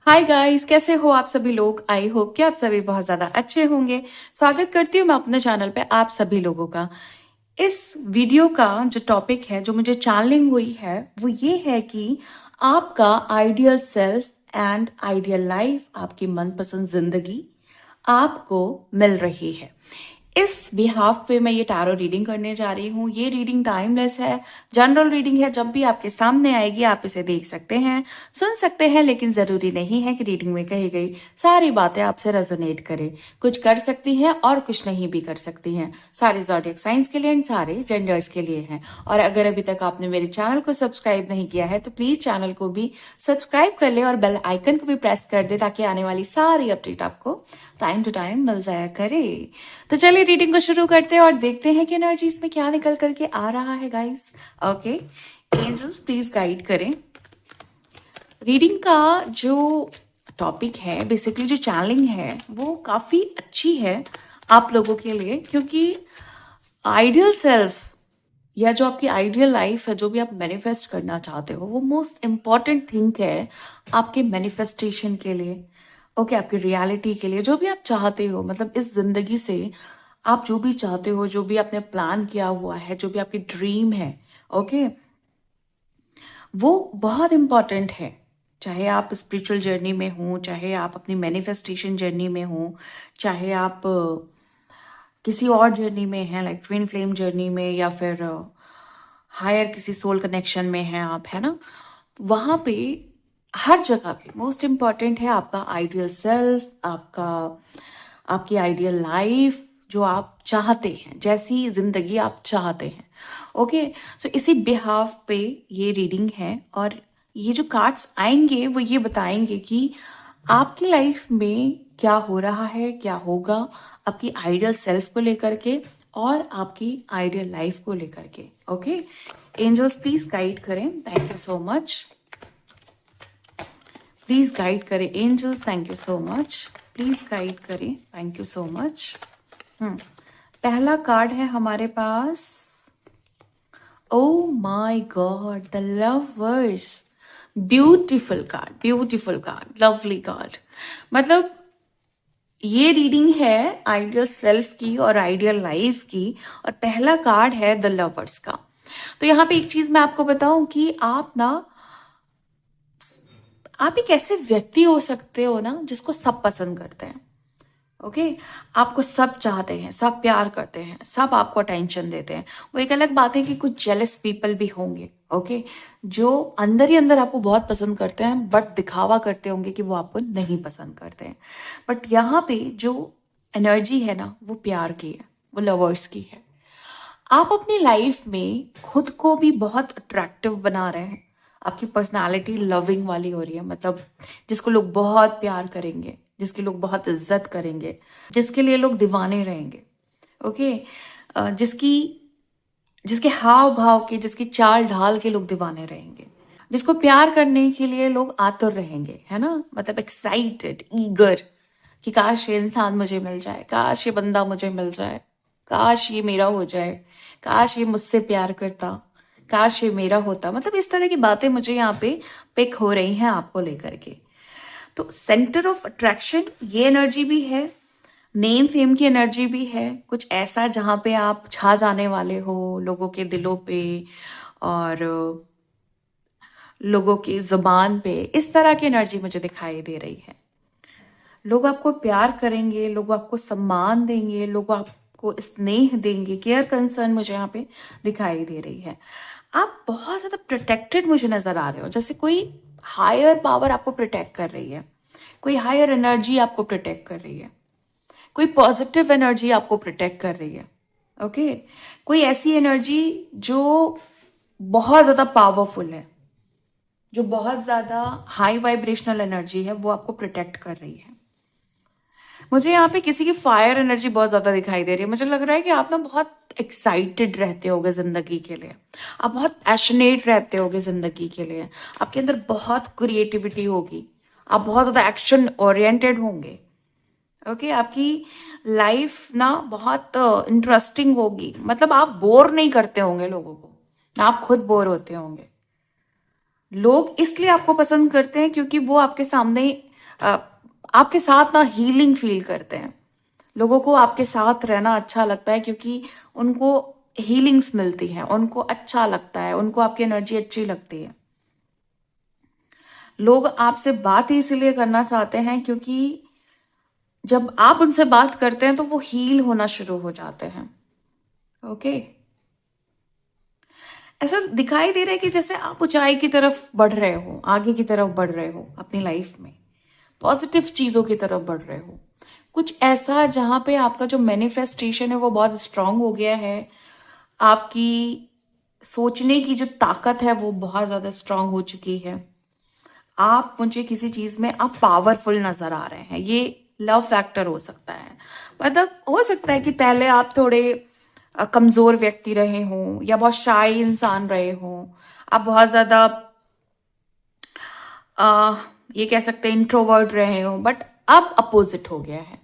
Hi guys, कैसे हो आप सभी लोग। आई होप कि आप सभी बहुत ज्यादा अच्छे होंगे। स्वागत करती हूँ मैं अपने चैनल पे आप सभी लोगों का। इस वीडियो का जो टॉपिक है, जो मुझे चैनलिंग हुई है, वो ये है कि आपका ideal self and ideal life, आपकी मनपसंद जिंदगी आपको मिल रही है। इस बिहाफ पे मैं ये टैरो रीडिंग करने जा रही हूँ। ये रीडिंग टाइमलेस है, जनरल रीडिंग है। जब भी आपके सामने आएगी आप इसे देख सकते हैं, सुन सकते हैं, लेकिन जरूरी नहीं है कि रीडिंग में कही गई सारी बातें आपसे रेजोनेट करें। कुछ कर सकती हैं और कुछ नहीं भी कर सकती हैं। सारे ज़ोडिएक साइंस के लिए एंड सारे जेंडर्स के लिए हैं। और अगर अभी तक आपने मेरे चैनल को सब्सक्राइब नहीं किया है तो प्लीज चैनल को भी सब्सक्राइब कर ले और बेल आइकन को भी प्रेस कर दे, ताकि आने वाली सारी अपडेट आपको टाइम टू टाइम मिल जाया करे। तो चलिए रीडिंग को शुरू करते हैं और देखते हैं कि एनर्जीज में क्या निकल करके आ रहा है guys. Okay, angels please guide करें। रीडिंग का जो टॉपिक है, बेसिकली जो चैनलिंग है, वो काफी अच्छी है आप लोगों के लिए, क्योंकि आइडियल सेल्फ या जो आपकी आइडियल लाइफ है, जो भी आप मैनिफेस्ट करना चाहते हो, वो मोस्ट इम्पॉर्टेंट थिंग है आपके मैनिफेस्टेशन के लिए। ओके, आपकी रियलिटी के लिए, जो भी आप चाहते हो, मतलब इस जिंदगी से आप जो भी चाहते हो, जो भी आपने प्लान किया हुआ है, जो भी आपकी ड्रीम है, ओके, वो बहुत इम्पॉर्टेंट है। चाहे आप स्पिरिचुअल जर्नी में हो, चाहे आप अपनी मैनिफेस्टेशन जर्नी में हो, चाहे आप किसी और जर्नी में हैं, लाइक ट्विन फ्लेम जर्नी में, या फिर हायर किसी सोल कनेक्शन में हैं आप, है ना। वहां पे हर जगह पे मोस्ट इम्पॉर्टेंट है आपका आइडियल सेल्फ, आपकी आइडियल लाइफ, जो आप चाहते हैं, जैसी जिंदगी आप चाहते हैं। ओके, सो इसी बिहाफ पे ये रीडिंग है, और ये जो कार्ड्स आएंगे वो ये बताएंगे कि आपकी लाइफ में क्या हो रहा है, क्या होगा आपकी आइडियल सेल्फ को लेकर के और आपकी आइडियल लाइफ को लेकर के। ओके, एंजल्स प्लीज गाइड करें। Thank you so much. Please guide करें angels, thank you so much. Please guide करें, थैंक यू सो मच। पहला कार्ड है हमारे पास, oh my god, the lovers. Beautiful card, beautiful card, lovely card. मतलब ये reading है आइडियल सेल्फ की और आइडियल लाइफ की, और पहला कार्ड है द लवर्स का। तो यहाँ पे एक चीज मैं आपको बताऊं कि आप एक ऐसे व्यक्ति हो सकते हो ना, जिसको सब पसंद करते हैं। ओके, आपको सब चाहते हैं, सब प्यार करते हैं, सब आपको अटेंशन देते हैं। वो एक अलग बात है कि कुछ जेलस पीपल भी होंगे, ओके, जो अंदर ही अंदर आपको बहुत पसंद करते हैं, बट दिखावा करते होंगे कि वो आपको नहीं पसंद करते हैं। बट यहाँ पे जो एनर्जी है ना, वो प्यार की है, वो लवर्स की है। आप अपनी लाइफ में खुद को भी बहुत अट्रैक्टिव बना रहे हैं। आपकी पर्सनालिटी लविंग वाली हो रही है, मतलब जिसको लोग बहुत प्यार करेंगे, जिसकी लोग बहुत इज्जत करेंगे, जिसके लिए लोग दीवाने रहेंगे। ओके, जिसकी जिसके हाव भाव के, जिसकी चाल ढाल के लोग दीवाने रहेंगे, जिसको प्यार करने के लिए लोग आतुर रहेंगे, है ना, मतलब एक्साइटेड, ईगर, कि काश ये इंसान मुझे मिल जाए, काश ये बंदा मुझे मिल जाए, काश ये मेरा हो जाए, काश ये मुझसे प्यार करता, काश ये मेरा होता। मतलब इस तरह की बातें मुझे यहाँ पे पिक हो रही हैं आपको लेकर के। तो सेंटर ऑफ अट्रैक्शन ये एनर्जी भी है, नेम फेम की एनर्जी भी है, कुछ ऐसा जहां पे आप छा जाने वाले हो लोगों के दिलों पे और लोगों की जुबान पे। इस तरह की एनर्जी मुझे दिखाई दे रही है। लोग आपको प्यार करेंगे, लोग आपको सम्मान देंगे, लोग आपको स्नेह देंगे, केयर कंसर्न मुझे यहाँ पे दिखाई दे रही है। आप बहुत ज्यादा प्रोटेक्टेड मुझे नजर आ रहे हो, जैसे कोई हायर पावर आपको प्रोटेक्ट कर रही है, कोई हायर एनर्जी आपको प्रोटेक्ट कर रही है, कोई पॉजिटिव एनर्जी आपको प्रोटेक्ट कर रही है। ओके, कोई ऐसी एनर्जी जो बहुत ज्यादा पावरफुल है, जो बहुत ज्यादा हाई वाइब्रेशनल एनर्जी है, वो आपको प्रोटेक्ट कर रही है। मुझे यहाँ पे किसी की फायर एनर्जी बहुत ज्यादा दिखाई दे रही है। मुझे लग रहा है कि आप ना बहुत एक्साइटेड रहते होगे जिंदगी के लिए, आप बहुत पैशनेट रहते होगे जिंदगी के लिए, आपके अंदर बहुत क्रिएटिविटी होगी, आप बहुत ज्यादा एक्शन ओरिएंटेड होंगे। ओके, आपकी लाइफ ना बहुत इंटरेस्टिंग होगी, मतलब आप बोर नहीं करते होंगे लोगों को, ना आप खुद बोर होते होंगे। लोग इसलिए आपको पसंद करते हैं क्योंकि वो आपके सामने अ, आपके साथ ना हीलिंग फील करते हैं। लोगों को आपके साथ रहना अच्छा लगता है क्योंकि उनको हीलिंग्स मिलती हैं, उनको अच्छा लगता है, उनको आपकी एनर्जी अच्छी लगती है। लोग आपसे बात इसलिए करना चाहते हैं क्योंकि जब आप उनसे बात करते हैं तो वो हील होना शुरू हो जाते हैं। ओके, ऐसा दिखाई दे रहा है कि जैसे आप ऊंचाई की तरफ बढ़ रहे हो, आगे की तरफ बढ़ रहे हो अपनी लाइफ में, पॉजिटिव चीजों की तरफ बढ़ रहे हो। कुछ ऐसा जहां पे आपका जो मैनिफेस्टेशन है वो बहुत स्ट्रांग हो गया है, आपकी सोचने की जो ताकत है वो बहुत ज्यादा स्ट्रांग हो चुकी है। आप मुझे किसी चीज में आप पावरफुल नजर आ रहे हैं। ये लव फैक्टर हो सकता है। मतलब हो सकता है कि पहले आप थोड़े कमजोर व्यक्ति रहे हों या बहुत शाय इंसान रहे हों। आप बहुत ज्यादा अ, ये कह सकते हैं इंट्रोवर्ट रहे हों, बट अब अपोजिट हो गया है।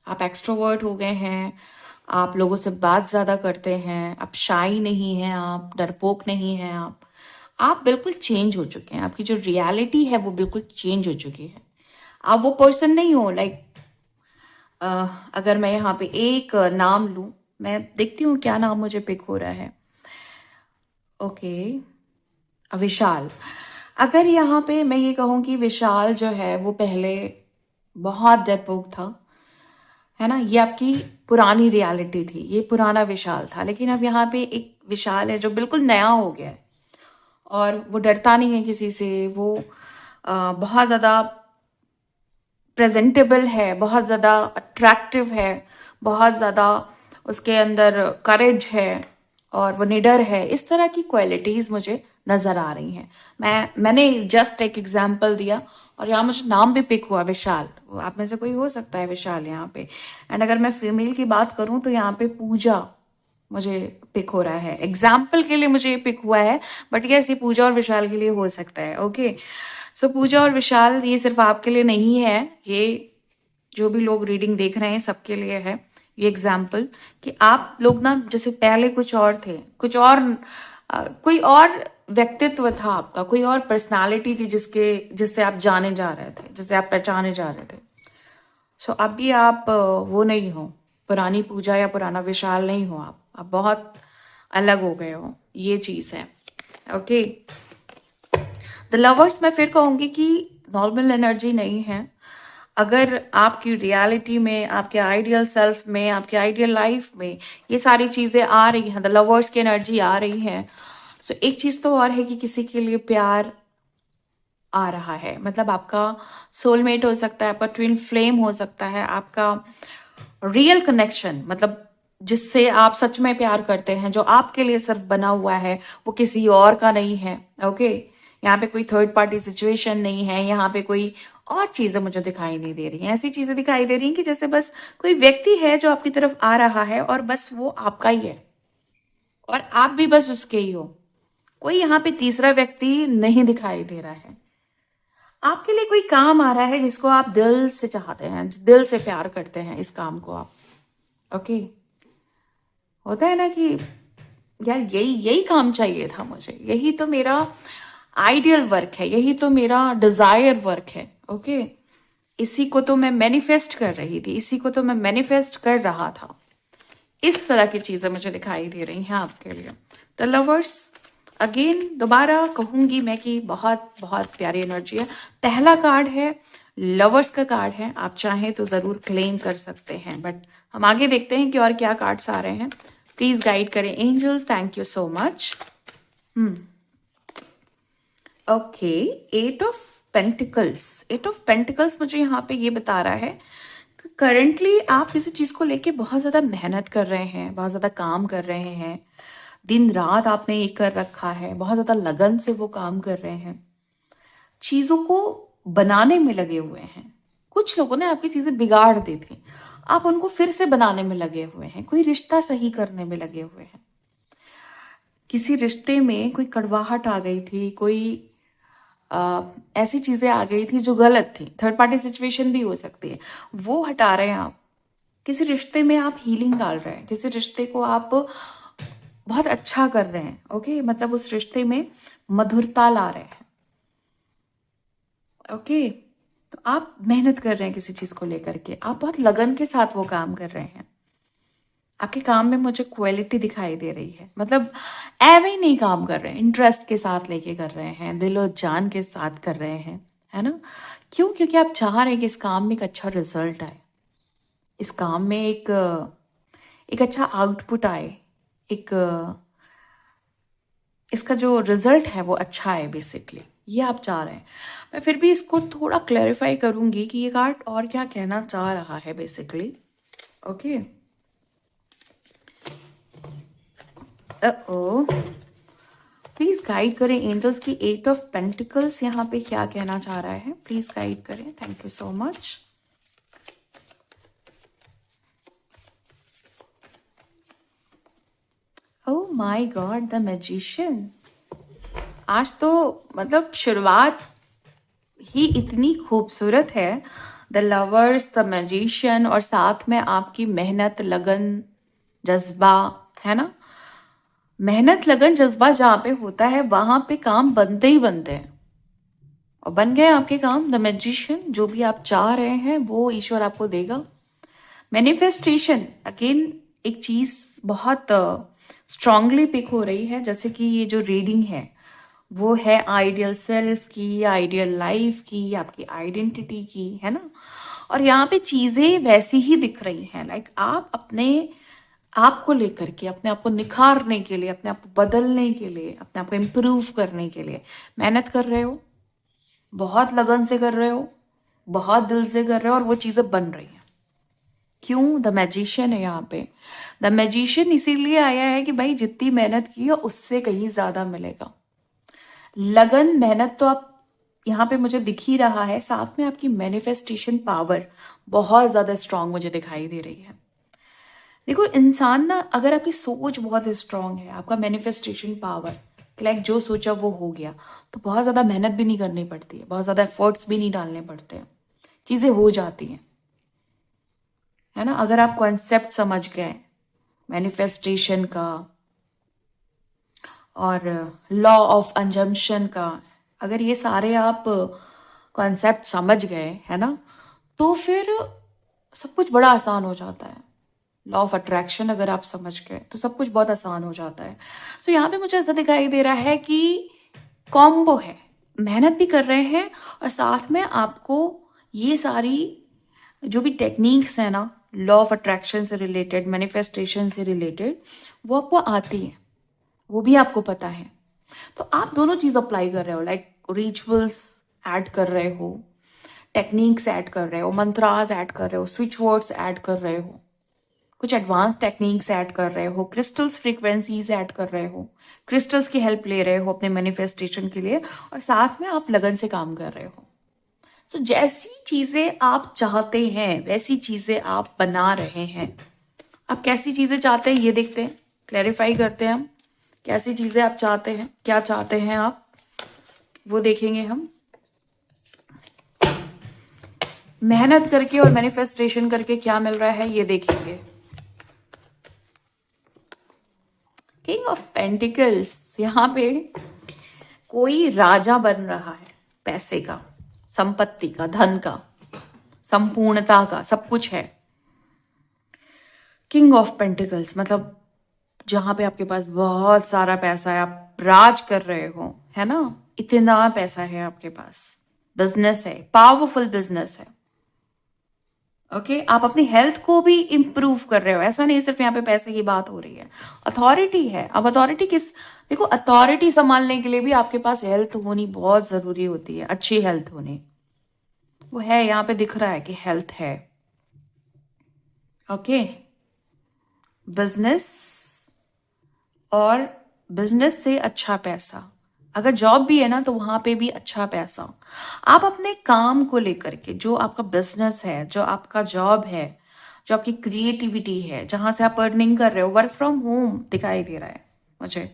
आप एक्सट्रोवर्ट हो गए हैं। आप लोगों से बात ज्यादा करते हैं। आप शाई नहीं हैं, आप डरपोक नहीं हैं। आप बिल्कुल चेंज हो चुके हैं। आपकी जो रियलिटी है वो बिल्कुल चेंज हो चुकी है। आप वो पर्सन नहीं हो। लाइक अगर मैं यहाँ पे एक नाम लूं, मैं देखती हूँ क्या नाम मुझे पिक हो रहा है। ओके, विशाल। अगर यहाँ पे मैं ये कहूँ कि विशाल जो है वो पहले बहुत डरपोक था, है ना, ये आपकी पुरानी रियलिटी थी, ये पुराना विशाल था। लेकिन अब यहाँ पे एक विशाल है जो बिल्कुल नया हो गया है और वो डरता नहीं है किसी से। वो बहुत ज्यादा प्रेजेंटेबल है, बहुत ज्यादा अट्रैक्टिव है, बहुत ज्यादा उसके अंदर करेज है और वो निडर है। इस तरह की क्वालिटीज मुझे नजर आ रही हैं। मैंने जस्ट एक एग्जांपल दिया और यहाँ मुझे नाम भी पिक हुआ विशाल। वो आप में से कोई हो सकता है विशाल यहाँ पे। एंड अगर मैं फीमेल की बात करूं तो यहाँ पे पूजा मुझे पिक हो रहा है। एग्जाम्पल के लिए मुझे ये पिक हुआ है, बट यस ये पूजा और विशाल के लिए हो सकता है। ओके, सो पूजा और विशाल ये सिर्फ आपके लिए नहीं है, ये जो भी लोग रीडिंग देख रहे हैं सबके लिए है ये एग्जाम्पल। कि आप लोग ना जैसे पहले कुछ और थे, कुछ और कोई और व्यक्तित्व था आपका, कोई और पर्सनालिटी थी जिससे आप जाने जा रहे थे, जिससे आप पहचाने जा रहे थे। सो अभी आप वो नहीं हो, पुरानी पूजा या पुराना विशाल नहीं हो। आप बहुत अलग हो गए हो, ये चीज है। ओके, द लवर्स मैं फिर कहूंगी कि नॉर्मल एनर्जी नहीं है। अगर आपकी रियलिटी में, आपके आइडियल सेल्फ में, आपके आइडियल लाइफ में ये सारी चीजें आ रही हैं, द लवर्स की एनर्जी आ रही है, सो एक चीज तो और है कि किसी के लिए प्यार आ रहा है। मतलब आपका सोलमेट हो सकता है, आपका ट्विन फ्लेम हो सकता है, आपका रियल कनेक्शन, मतलब जिससे आप सच में प्यार करते हैं, जो आपके लिए सिर्फ बना हुआ है, वो किसी और का नहीं है। ओके, यहाँ पे कोई थर्ड पार्टी सिचुएशन नहीं है, यहाँ पे कोई और चीजें मुझे दिखाई नहीं दे रही हैं। ऐसी चीजें दिखाई दे रही हैं कि जैसे बस कोई व्यक्ति है जो आपकी तरफ आ रहा है और बस वो आपका ही है और आप भी बस उसके ही हो। कोई यहाँ पे तीसरा व्यक्ति नहीं दिखाई दे रहा है। आपके लिए कोई काम आ रहा है जिसको आप दिल से चाहते हैं, दिल से प्यार करते हैं इस काम को आप। ओके, होता है ना कि यार यही यही काम चाहिए था मुझे, यही तो मेरा आइडियल वर्क है, यही तो मेरा डिजायर वर्क है। ओके, इसी को तो मैं मैनिफेस्ट कर रही थी, इसी को तो मैं मैनिफेस्ट कर रहा था। इस तरह की चीजें मुझे दिखाई दे रही हैं आपके लिए। तो लवर्स, अगेन दोबारा कहूंगी मैं कि बहुत बहुत प्यारी एनर्जी है। पहला कार्ड है, लवर्स का कार्ड है। आप चाहें तो जरूर क्लेम कर सकते हैं, बट हम आगे देखते हैं कि और क्या कार्ड्स आ रहे हैं। प्लीज गाइड करें angels, thank you so much. Okay, eight of pentacles. Eight of pentacles मुझे यहाँ पे ये बता रहा है कि करंटली आप किसी चीज को लेके बहुत ज्यादा मेहनत कर रहे हैं, बहुत ज्यादा काम कर रहे हैं, दिन रात आपने ये कर रखा है, बहुत ज्यादा लगन से वो काम कर रहे हैं, चीजों को बनाने में लगे हुए हैं। कुछ लोगों ने आपकी चीजें बिगाड़ दी थी, आप उनको फिर से बनाने में लगे हुए हैं। कोई रिश्ता सही करने में लगे हुए हैं। किसी रिश्ते में कोई कड़वाहट आ गई थी, कोई ऐसी चीजें आ गई थी जो गलत थी, थर्ड पार्टी सिचुएशन भी हो सकती है, वो हटा रहे हैं आप। किसी रिश्ते में आप हीलिंग डाल रहे हैं, किसी रिश्ते को आप बहुत अच्छा कर रहे हैं। ओके, मतलब उस रिश्ते में मधुरता ला रहे हैं। ओके, तो आप मेहनत कर रहे हैं किसी चीज को लेकर के, आप बहुत लगन के साथ वो काम कर रहे हैं। आपके काम में मुझे क्वालिटी दिखाई दे रही है, मतलब ऐवे ही नहीं काम कर रहे हैं, इंटरेस्ट के साथ लेके कर रहे हैं, दिलो जान के साथ कर रहे हैं, है ना। क्यों? क्योंकि आप चाह रहे हैं कि इस काम में एक अच्छा रिजल्ट आए, इस काम में एक अच्छा आउटपुट आए, एक इसका जो रिजल्ट है वो अच्छा है, बेसिकली ये आप चाह रहे हैं। मैं फिर भी इसको थोड़ा क्लैरिफाई करूंगी कि ये कार्ड और क्या कहना चाह रहा है basically. Okay, oh please guide करें एंजल्स की 8 ऑफ पेंटिकल्स यहाँ पे क्या कहना चाह रहा है, प्लीज गाइड करें। Thank you so much. Oh my god, the magician. आज तो मतलब शुरुआत ही इतनी खूबसूरत है। द लवर्स, द मैजिशियन, और साथ में आपकी मेहनत, लगन, जज्बा, है ना। मेहनत, लगन, जज्बा जहां पे होता है वहां पे काम बनते ही बनते हैं, और बन गए आपके काम। द मैजिशियन, जो भी आप चाह रहे हैं वो ईश्वर आपको देगा। मैनिफेस्टेशन, अगेन एक चीज बहुत स्ट्रांगली पिक हो रही है, जैसे कि ये जो रीडिंग है वो है आइडियल सेल्फ की, आइडियल लाइफ की, आपकी आइडेंटिटी की, है ना। और यहाँ पे चीजें वैसी ही दिख रही हैं, लाइक आप अपने आप को लेकर के, अपने आप को निखारने के लिए, अपने आप को बदलने के लिए, अपने आप को इम्प्रूव करने के लिए मेहनत कर रहे हो, बहुत लगन से कर रहे हो, बहुत दिल से कर रहे हो, और वो चीजें बन रही हैं। क्यों? द मैजिशियन है यहाँ पे। द मैजिशियन इसीलिए आया है कि भाई जितनी मेहनत की है उससे कहीं ज्यादा मिलेगा। लगन, मेहनत तो आप यहाँ पे मुझे दिख ही रहा है, साथ में आपकी मैनिफेस्टेशन पावर बहुत ज्यादा स्ट्रांग मुझे दिखाई दे रही है। देखो इंसान ना, अगर आपकी सोच बहुत स्ट्रांग है, आपका मैनिफेस्टेशन पावर, लाइक जो सोचा वो हो गया, तो बहुत ज्यादा मेहनत भी नहीं करनी पड़ती है, बहुत ज्यादा एफर्ट्स भी नहीं डालने पड़ते हैं, चीजें हो जाती हैं, है ना। अगर आप कॉन्सेप्ट समझ गए मैनिफेस्टेशन का और लॉ ऑफ अंजम्पशन का, अगर ये सारे आप कॉन्सेप्ट समझ गए, है ना, तो फिर सब कुछ बड़ा आसान हो जाता है। लॉ ऑफ अट्रैक्शन अगर आप समझ गए तो सब कुछ बहुत आसान हो जाता है। सो यहाँ पे मुझे ऐसा दिखाई दे रहा है कि कॉम्बो है, मेहनत भी कर रहे हैं और साथ में आपको ये सारी जो भी टेक्निक्स है ना, लॉ ऑफ अट्रैक्शन से रिलेटेड, मैनिफेस्टेशन से रिलेटेड, वो आपको आती है, वो भी आपको पता है। तो आप दोनों चीज अप्लाई कर रहे हो, लाइक रिचुअल्स ऐड कर रहे हो, टेक्निक्स ऐड कर रहे हो, मंत्रास ऐड कर रहे हो, स्विच वर्ड्स ऐड कर रहे हो, कुछ एडवांस टेक्निक्स ऐड कर रहे हो, क्रिस्टल्स फ्रीक्वेंसीज ऐड कर रहे हो, क्रिस्टल्स की हेल्प ले रहे हो अपने मैनिफेस्टेशन के लिए, और साथ में आप लगन से काम कर रहे हो। तो जैसी चीजें आप चाहते हैं वैसी चीजें आप बना रहे हैं। आप कैसी चीजें चाहते हैं ये देखते हैं, क्लैरिफाई करते हैं हम, कैसी चीजें आप चाहते हैं, क्या चाहते हैं आप, वो देखेंगे हम। मेहनत करके और मैनिफेस्टेशन करके क्या मिल रहा है ये देखेंगे। किंग ऑफ पेंटिकल्स, यहाँ पे कोई राजा बन रहा है, पैसे का, संपत्ति का, धन का, संपूर्णता का, सब कुछ है। किंग ऑफ पेंटिकल्स मतलब जहां पे आपके पास बहुत सारा पैसा है, आप राज कर रहे हो, है ना, इतना पैसा है आपके पास, बिजनेस है, पावरफुल बिजनेस है। ओके, आप अपनी हेल्थ को भी इंप्रूव कर रहे हो, ऐसा नहीं सिर्फ यहाँ पे पैसे की बात हो रही है, अथॉरिटी है। अब अथॉरिटी किस, देखो अथॉरिटी संभालने के लिए भी आपके पास हेल्थ होनी बहुत जरूरी होती है, अच्छी हेल्थ होनी, वो है, यहाँ पे दिख रहा है कि हेल्थ है। ओके, बिजनेस, और बिजनेस से अच्छा पैसा, अगर जॉब भी है ना तो वहां पे भी अच्छा पैसा। आप अपने काम को लेकर के, जो आपका बिजनेस है, जो आपका जॉब है, जो आपकी क्रिएटिविटी है, जहां से आप अर्निंग कर रहे हो, वर्क फ्रॉम होम दिखाई दे रहा है मुझे।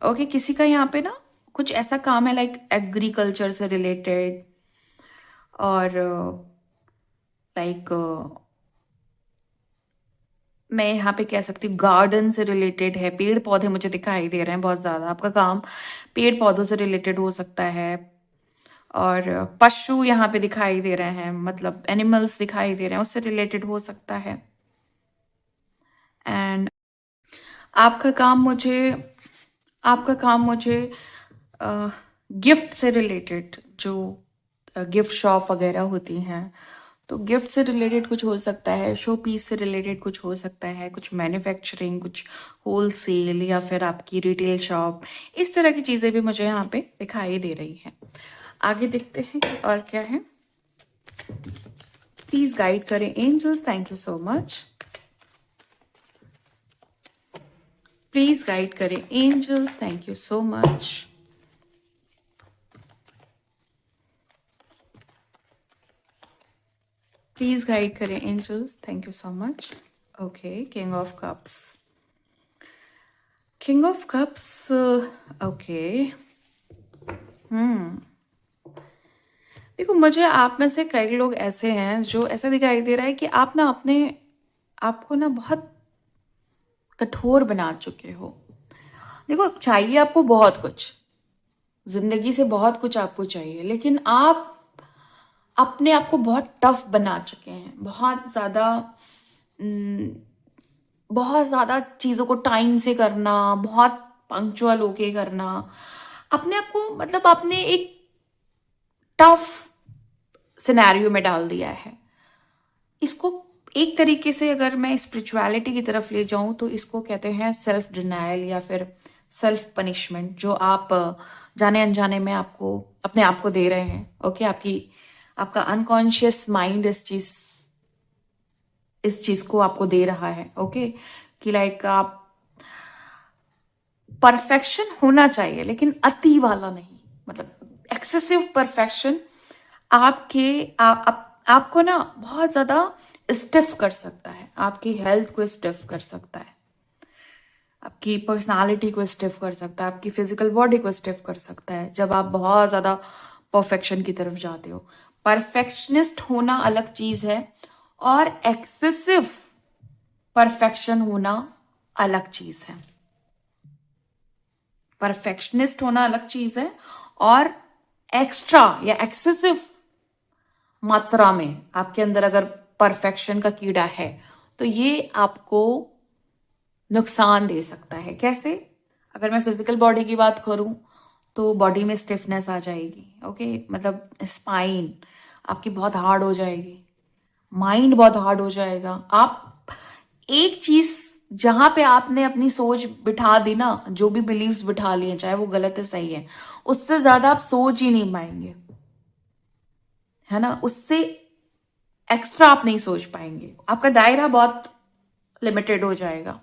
ओके, किसी का यहाँ पे ना कुछ ऐसा काम है लाइक एग्रीकल्चर से रिलेटेड, और लाइक मैं यहाँ पे कह सकती हूँ गार्डन से रिलेटेड है, पेड़ पौधे मुझे दिखाई दे रहे हैं बहुत ज्यादा, आपका काम पेड़ पौधों से रिलेटेड हो सकता है। और पशु यहाँ पे दिखाई दे रहे हैं, मतलब एनिमल्स दिखाई दे रहे हैं, उससे रिलेटेड हो सकता है। एंड आपका काम मुझे आपका काम मुझे गिफ्ट से रिलेटेड, जो गिफ्ट शॉप वगैरह होती हैं, तो गिफ्ट से रिलेटेड कुछ हो सकता है, शो पीस से रिलेटेड कुछ हो सकता है, कुछ मैन्युफैक्चरिंग, कुछ होलसेल या फिर आपकी रिटेल शॉप, इस तरह की चीज़ें भी मुझे यहाँ पे दिखाई दे रही हैं। आगे देखते हैं कि और क्या है। प्लीज गाइड करें angels, thank you so much. Please guide करें angels, thank you so much. Please guide करें angels, thank you so much. Okay, king of cups, king of cups, okay. देखो, मुझे आप में से कई लोग ऐसे हैं जो ऐसा दिखाई दे रहा है कि आप ना अपने आपको ना बहुत कठोर बना चुके हो। देखो, चाहिए आपको बहुत कुछ, जिंदगी से बहुत कुछ आपको चाहिए, लेकिन आप अपने आप को बहुत टफ बना चुके हैं। बहुत ज्यादा चीजों को टाइम से करना, बहुत पंक्चुअल होके करना, अपने आप को मतलब आपने एक टफ सिनेरियो में डाल दिया है। इसको एक तरीके से अगर मैं स्पिरिचुअलिटी की तरफ ले जाऊं तो इसको कहते हैं सेल्फ डिनायल या फिर सेल्फ पनिशमेंट, जो आप जाने अनजाने में आपको अपने आप को दे रहे हैं। ओके, आपका अनकॉन्शियस माइंड इस चीज को आपको दे रहा है। ओके, कि लाइक आप परफेक्शन होना चाहिए लेकिन अति वाला नहीं, मतलब एक्सेसिव परफेक्शन आपको ना बहुत ज्यादा स्टिफ कर सकता है, आपकी हेल्थ को स्टिफ कर सकता है, आपकी पर्सनालिटी को स्टिफ कर सकता है, आपकी फिजिकल बॉडी को स्टिफ कर सकता है, जब आप बहुत ज्यादा परफेक्शन की तरफ जाते हो। परफेक्शनिस्ट होना अलग चीज है और एक्सेसिव परफेक्शन होना अलग चीज है। परफेक्शनिस्ट होना अलग चीज है और एक्स्ट्रा या एक्सेसिव मात्रा में आपके अंदर अगर परफेक्शन का कीड़ा है तो ये आपको नुकसान दे सकता है। कैसे? अगर मैं फिजिकल बॉडी की बात करूं तो बॉडी में स्टिफनेस आ जाएगी। ओके, मतलब स्पाइन आपकी बहुत हार्ड हो जाएगी, माइंड बहुत हार्ड हो जाएगा। आप एक चीज जहां पे आपने अपनी सोच बिठा दी ना, जो भी बिलीव्स बिठा लिए, चाहे वो गलत है सही है, उससे ज्यादा आप सोच ही नहीं पाएंगे, है ना। उससे एक्स्ट्रा आप नहीं सोच पाएंगे, आपका दायरा बहुत लिमिटेड हो जाएगा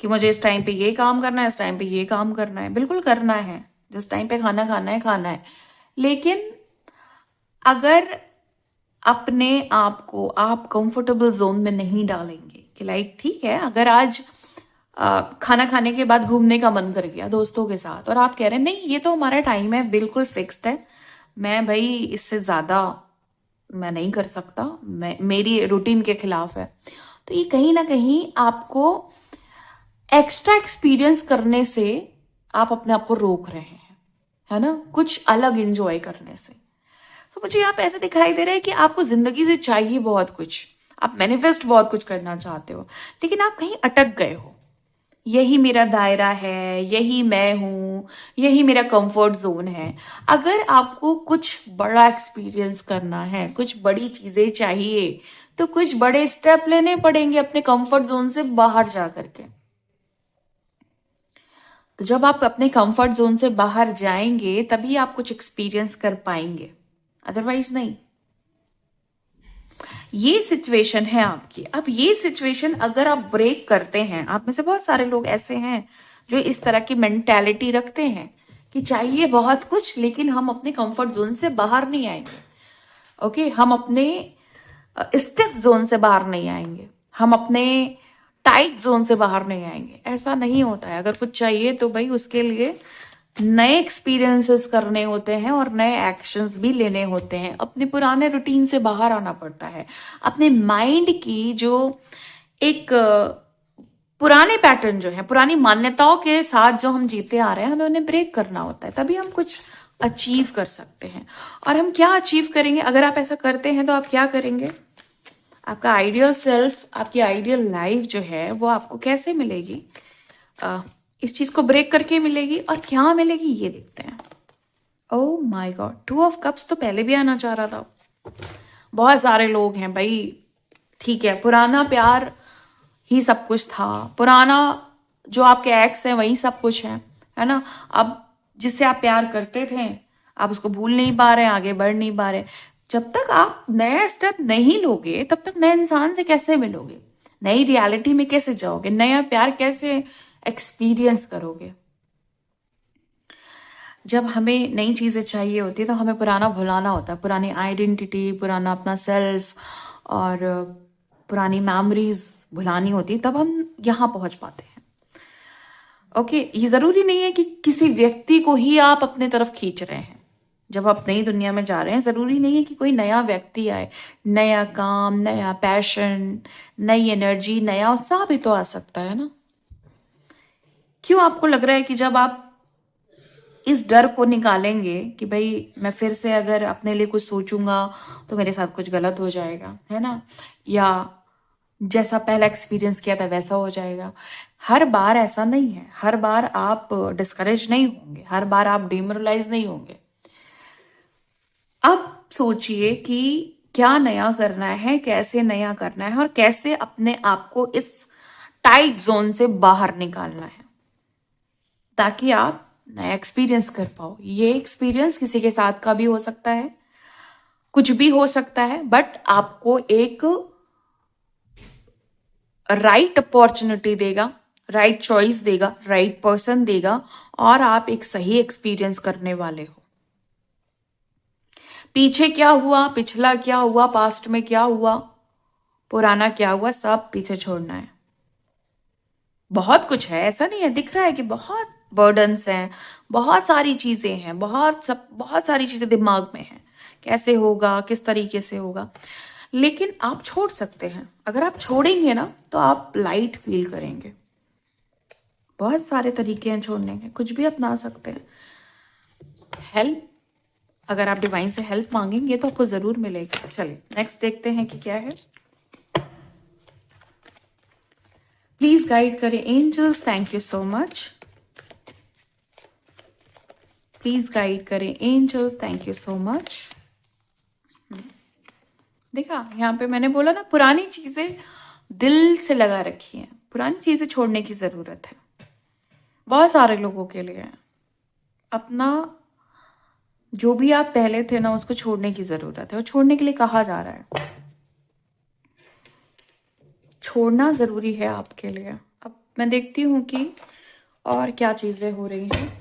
कि मुझे इस टाइम पे ये काम करना है, इस टाइम पे ये काम करना है। बिल्कुल करना है, जिस टाइम पे खाना खाना है खाना है, लेकिन अगर अपने आप को आप कंफर्टेबल जोन में नहीं डालेंगे कि लाइक ठीक है, अगर आज खाना खाने के बाद घूमने का मन कर गया दोस्तों के साथ और आप कह रहे हैं नहीं ये तो हमारा टाइम है, बिल्कुल फिक्स्ड है, मैं भाई इससे ज्यादा मैं नहीं कर सकता, मेरी रूटीन के खिलाफ है, तो ये कहीं ना कहीं आपको एक्स्ट्रा एक्सपीरियंस करने से आप अपने आप को रोक रहे हैं, है ना, कुछ अलग एंजॉय करने से। तो मुझे यहाँ पे ऐसे दिखाई दे रहा है कि आपको जिंदगी से चाहिए बहुत कुछ, आप मैनिफेस्ट बहुत कुछ करना चाहते हो, लेकिन आप कहीं अटक गए हो। यही मेरा दायरा है, यही मैं हूं, यही मेरा कंफर्ट जोन है। अगर आपको कुछ बड़ा एक्सपीरियंस करना है, कुछ बड़ी चीजें चाहिए, तो कुछ बड़े स्टेप लेने पड़ेंगे अपने कंफर्ट जोन से बाहर जा करके। तो जब आप अपने कंफर्ट जोन से बाहर जाएंगे तभी आप कुछ एक्सपीरियंस कर पाएंगे, अदरवाइज नहीं। ये सिचुएशन है आपकी। अब ये सिचुएशन अगर आप ब्रेक करते हैं, आप में से बहुत सारे लोग ऐसे हैं जो इस तरह की मेंटालिटी रखते हैं कि चाहिए बहुत कुछ लेकिन हम अपने कंफर्ट जोन से बाहर नहीं आएंगे। ओके, हम अपने स्टिफ जोन से बाहर नहीं आएंगे, हम अपने टाइट जोन से बाहर नहीं आएंगे। ऐसा नहीं होता है। अगर कुछ चाहिए तो भाई उसके लिए नए एक्सपीरियंसेस करने होते हैं और नए एक्शंस भी लेने होते हैं, अपने पुराने रूटीन से बाहर आना पड़ता है, अपने माइंड की जो एक पुराने पैटर्न जो है, पुरानी मान्यताओं के साथ जो हम जीते आ रहे हैं, हमें उन्हें ब्रेक करना होता है, तभी हम कुछ अचीव कर सकते हैं। और हम क्या अचीव करेंगे अगर आप ऐसा करते हैं, तो आप क्या करेंगे? आपका आइडियल सेल्फ, आपकी आइडियल लाइफ जो है वो आपको कैसे मिलेगी? इस चीज को ब्रेक करके मिलेगी। और क्या मिलेगी ये देखते हैं। Oh my God, 2 of cups तो पहले भी आना चाह रहा था। बहुत सारे लोग हैं भाई। ठीक है, पुराना प्यार ही सब कुछ था, पुराना जो आपके एक्स है वही सब कुछ है ना। अब जिससे आप प्यार करते थे, आप उसको भूल नहीं पा रहे, आगे बढ़ नहीं पा रहे। जब तक आप नया स्टेप नहीं लोगे, तब तक नए इंसान से कैसे मिलोगे? नई रियलिटी में कैसे जाओगे? नया प्यार कैसे एक्सपीरियंस करोगे? जब हमें नई चीजें चाहिए होती है, तो हमें पुराना भुलाना होता है, पुरानी आइडेंटिटी, पुराना अपना सेल्फ और पुरानी मेमोरीज भुलानी होती है, तब हम यहाँ पहुंच पाते हैं। ओके, ये जरूरी नहीं है कि किसी व्यक्ति को ही आप अपने तरफ खींच रहे हैं। जब आप नई दुनिया में जा रहे हैं, जरूरी नहीं है कि कोई नया व्यक्ति आए। नया काम, नया पैशन, नई एनर्जी, नया उत्साह भी तो आ सकता है ना। क्यों आपको लग रहा है कि जब आप इस डर को निकालेंगे कि भाई मैं फिर से अगर अपने लिए कुछ सोचूंगा तो मेरे साथ कुछ गलत हो जाएगा, है ना, या जैसा पहला एक्सपीरियंस किया था वैसा हो जाएगा? हर बार ऐसा नहीं है। हर बार आप डिस्करेज नहीं होंगे, हर बार आप डिमोरलाइज नहीं होंगे। अब सोचिए कि क्या नया करना है, कैसे नया करना है, और कैसे अपने आप को इस टाइट जोन से बाहर निकालना है, ताकि आप नया एक्सपीरियंस कर पाओ। ये एक्सपीरियंस किसी के साथ का भी हो सकता है, कुछ भी हो सकता है, बट आपको एक राइट अपॉर्चुनिटी देगा, राइट चॉइस देगा, राइट पर्सन देगा, और आप एक सही एक्सपीरियंस करने वाले हो। पीछे क्या हुआ, पिछला क्या हुआ, पास्ट में क्या हुआ, पुराना क्या हुआ, सब पीछे छोड़ना है। बहुत कुछ है, ऐसा नहीं है, दिख रहा है कि बहुत बर्डन्स हैं, बहुत सारी चीजें हैं, बहुत सारी चीजें दिमाग में हैं, कैसे होगा, किस तरीके से होगा। लेकिन आप छोड़ सकते हैं। अगर आप छोड़ेंगे ना, तो आप लाइट फील करेंगे। बहुत सारे तरीके हैं छोड़ने के, कुछ भी अपना सकते हैं। हेल्प, अगर आप डिवाइन से हेल्प मांगेंगे तो आपको जरूर मिलेगी। चलिए नेक्स्ट देखते हैं कि क्या है। प्लीज गाइड करें angels, thank you so much. Please guide करें angels, thank you so much. देखा, यहाँ पे मैंने बोला ना, पुरानी चीजें दिल से लगा रखी हैं, पुरानी चीजें छोड़ने की जरूरत है। बहुत सारे लोगों के लिए अपना जो भी आप पहले थे ना, उसको छोड़ने की जरूरत है, और छोड़ने के लिए कहा जा रहा है। छोड़ना जरूरी है आपके लिए। अब मैं देखती हूँ कि और क्या चीजें हो रही हैं।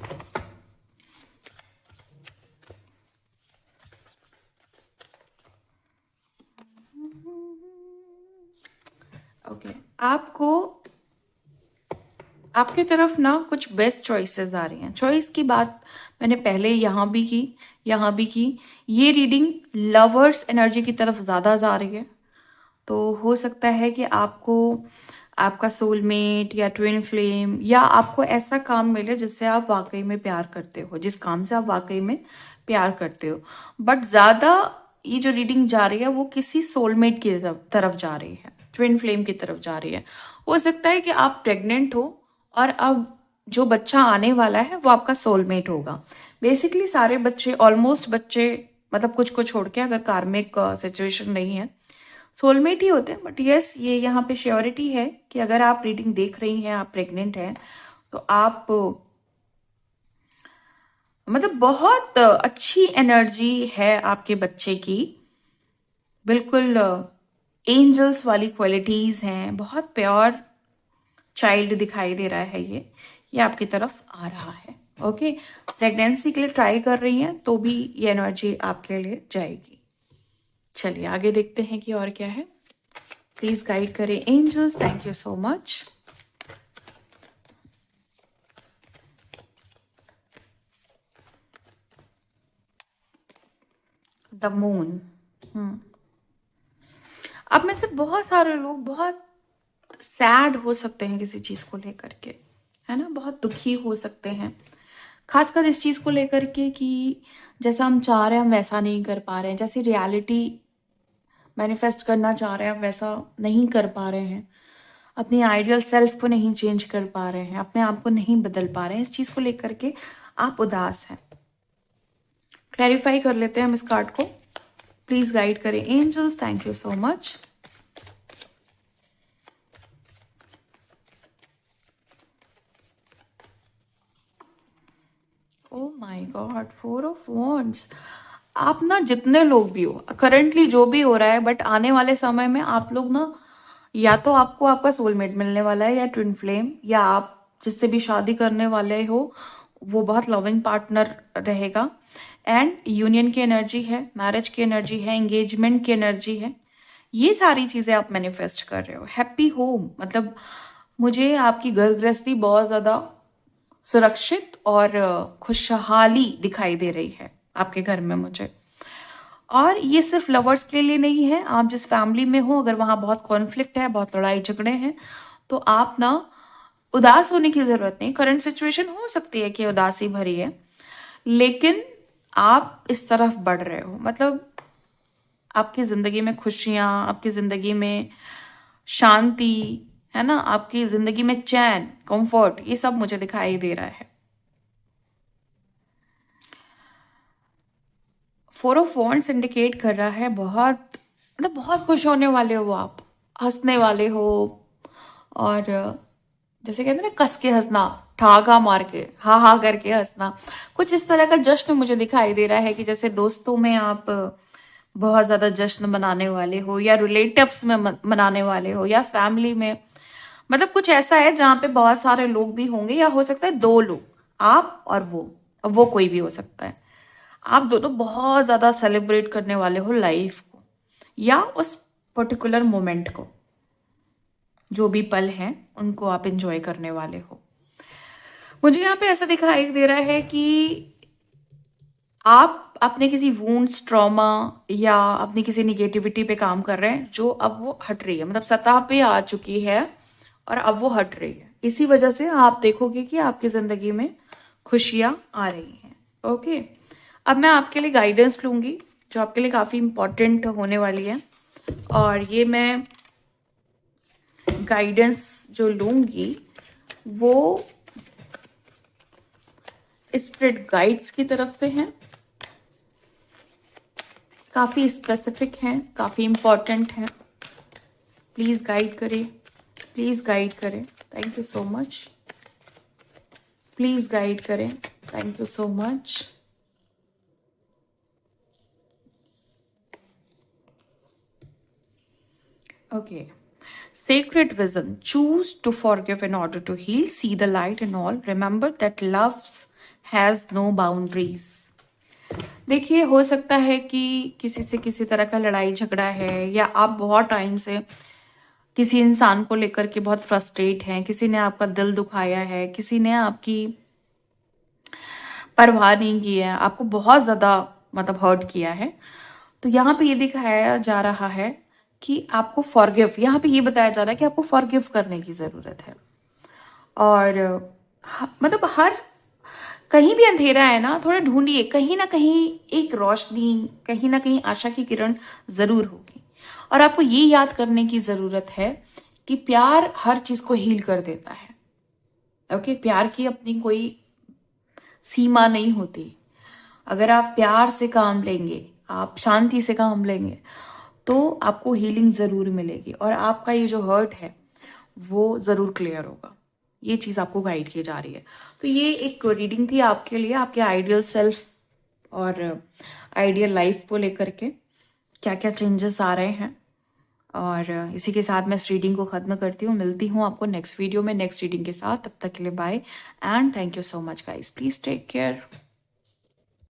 ओके, आपको आपके तरफ ना कुछ बेस्ट चॉइसेस आ रही हैं। चॉइस की बात मैंने पहले यहाँ भी की, यहाँ भी की। ये रीडिंग लवर्स एनर्जी की तरफ ज्यादा जा रही है। तो हो सकता है कि आपको आपका सोलमेट या ट्विन फ्लेम, या आपको ऐसा काम मिले जिससे आप वाकई में प्यार करते हो, जिस काम से आप वाकई में प्यार करते हो। बट ज्यादा ये जो रीडिंग जा रही है वो किसी सोलमेट की तरफ जा रही है, ट्विन फ्लेम की तरफ जा रही है। हो सकता है कि आप प्रेग्नेंट हो और अब जो बच्चा आने वाला है वो आपका सोलमेट होगा। बेसिकली सारे बच्चे, ऑलमोस्ट बच्चे, मतलब कुछ को छोड़ के, अगर कार्मिक सिचुएशन नहीं है, सोलमेट ही होते हैं। बट यस, ये यहाँ पे श्योरिटी है कि अगर आप रीडिंग देख रही हैं, आप प्रेग्नेंट हैं, तो आप मतलब बहुत अच्छी एनर्जी है आपके बच्चे की, बिल्कुल एंजल्स वाली क्वालिटीज हैं, बहुत प्योर चाइल्ड दिखाई दे रहा है। ये आपकी तरफ आ रहा है। ओके, प्रेगनेंसी के लिए ट्राई कर रही हैं तो भी ये एनर्जी आपके लिए जाएगी। चलिए आगे देखते हैं कि और क्या है। प्लीज गाइड करें angels, thank you so much. The moon. अब में से बहुत सारे लोग बहुत सैड हो सकते हैं किसी चीज को लेकर के, है ना, बहुत दुखी हो सकते हैं। खासकर इस चीज को लेकर के कि जैसा हम चाह रहे हैं हम वैसा नहीं कर पा रहे हैं, जैसी रियलिटी मैनिफेस्ट करना चाह रहे हैं हम वैसा नहीं कर पा रहे हैं, अपनी आइडियल सेल्फ को नहीं चेंज कर पा रहे हैं, अपने आप को नहीं बदल पा रहे हैं, इस चीज को लेकर के आप उदास हैं। क्लैरिफाई कर लेते हैं हम इस कार्ड को। प्लीज गाइड करें angels, thank you so much. Oh my god, 4 of wands. आप ना जितने लोग भी हो, करंटली जो भी हो रहा है, बट आने वाले समय में आप लोग ना, या तो आपको आपका सोलमेट मिलने वाला है या ट्विन फ्लेम, या आप जिससे भी शादी करने वाले हो वो बहुत लविंग पार्टनर रहेगा। एंड यूनियन की एनर्जी है, मैरिज की एनर्जी है, एंगेजमेंट की एनर्जी है। ये सारी चीजें आप मैनिफेस्ट कर रहे हो। हैप्पी होम, मतलब मुझे आपकी घर गृहस्थी बहुत ज्यादा सुरक्षित और खुशहाली दिखाई दे रही है आपके घर में मुझे। और ये सिर्फ लवर्स के लिए नहीं है, आप जिस फैमिली में हो अगर वहां बहुत कॉन्फ्लिक्ट है, बहुत लड़ाई झगड़े हैं, तो आप ना उदास होने की जरूरत नहीं। करंट सिचुएशन हो सकती है कि उदासी भरी है, लेकिन आप इस तरफ बढ़ रहे हो। मतलब आपकी जिंदगी में खुशियां, आपकी जिंदगी में शांति है ना, आपकी जिंदगी में चैन, कंफर्ट, ये सब मुझे दिखाई दे रहा है। 4 ऑफ वॉन्ड्स इंडिकेट कर रहा है बहुत, मतलब बहुत खुश होने वाले हो आप, हंसने वाले हो। और जैसे कहते हैं ना, कस के हंसना, ठहाका मार के, हा हा करके हंसना, कुछ इस तरह का जश्न मुझे दिखाई दे रहा है कि जैसे दोस्तों में आप बहुत ज्यादा जश्न मनाने वाले हो, या रिलेटिव्स में मनाने वाले हो, या फैमिली में। मतलब कुछ ऐसा है जहां पे बहुत सारे लोग भी होंगे, या हो सकता है 2 लोग, आप और वो कोई भी हो सकता है। आप दोनों बहुत ज्यादा सेलिब्रेट करने वाले हो लाइफ को, या उस पर्टिकुलर मोमेंट को, जो भी पल हैं उनको आप एंजॉय करने वाले हो। मुझे यहाँ पे ऐसा दिखाई दे रहा है कि आप अपने किसी वुंड्स, ट्रॉमा या अपनी किसी निगेटिविटी पे काम कर रहे हैं, जो अब वो हट रही है, मतलब सतह पे आ चुकी है और अब वो हट रही है। इसी वजह से आप देखोगे कि आपकी जिंदगी में खुशियां आ रही हैं। ओके, अब मैं आपके लिए गाइडेंस लूंगी जो आपके लिए काफी इंपॉर्टेंट होने वाली है। और ये मैं गाइडेंस जो लूंगी वो स्पिरिट गाइड्स की तरफ से है, काफी स्पेसिफिक हैं, काफी इंपॉर्टेंट हैं। प्लीज गाइड करें, प्लीज गाइड करें, thank you so much. Please guide करें, thank you so much. Okay. Sacred vision. Choose to forgive in order to heal. See the light in all. Remember that love has no boundaries. देखिए, हो सकता है कि किसी से किसी तरह का लड़ाई झगड़ा है, या आप बहुत टाइम से किसी इंसान को लेकर के बहुत फ्रस्ट्रेट हैं, किसी ने आपका दिल दुखाया है, किसी ने आपकी परवाह नहीं की है, आपको बहुत ज्यादा मतलब हर्ट किया है। तो यहाँ पे ये दिखाया जा रहा है कि आपको फॉरगिव, यहाँ पे ये बताया जा रहा है कि आपको फॉरगिव करने की जरूरत है। और मतलब हर कहीं भी अंधेरा है ना, थोड़ा ढूंढिए, कहीं ना कहीं एक रोशनी, कहीं ना कहीं आशा की किरण जरूर होगी। और आपको ये याद करने की जरूरत है कि प्यार हर चीज को हील कर देता है। ओके, प्यार की अपनी कोई सीमा नहीं होती। अगर आप प्यार से काम लेंगे, आप शांति से काम लेंगे, तो आपको हीलिंग जरूर मिलेगी और आपका ये जो हर्ट है वो जरूर क्लियर होगा। ये चीज आपको गाइड की जा रही है। तो ये एक रीडिंग थी आपके लिए, आपके आइडियल सेल्फ और आइडियल लाइफ को लेकर के क्या क्या चेंजेस आ रहे हैं। और इसी के साथ मैं इस रीडिंग को खत्म करती हूँ। मिलती हूँ आपको नेक्स्ट वीडियो में नेक्स्ट रीडिंग के साथ। तब तक के लिए bye and thank you so much guys. Please take care.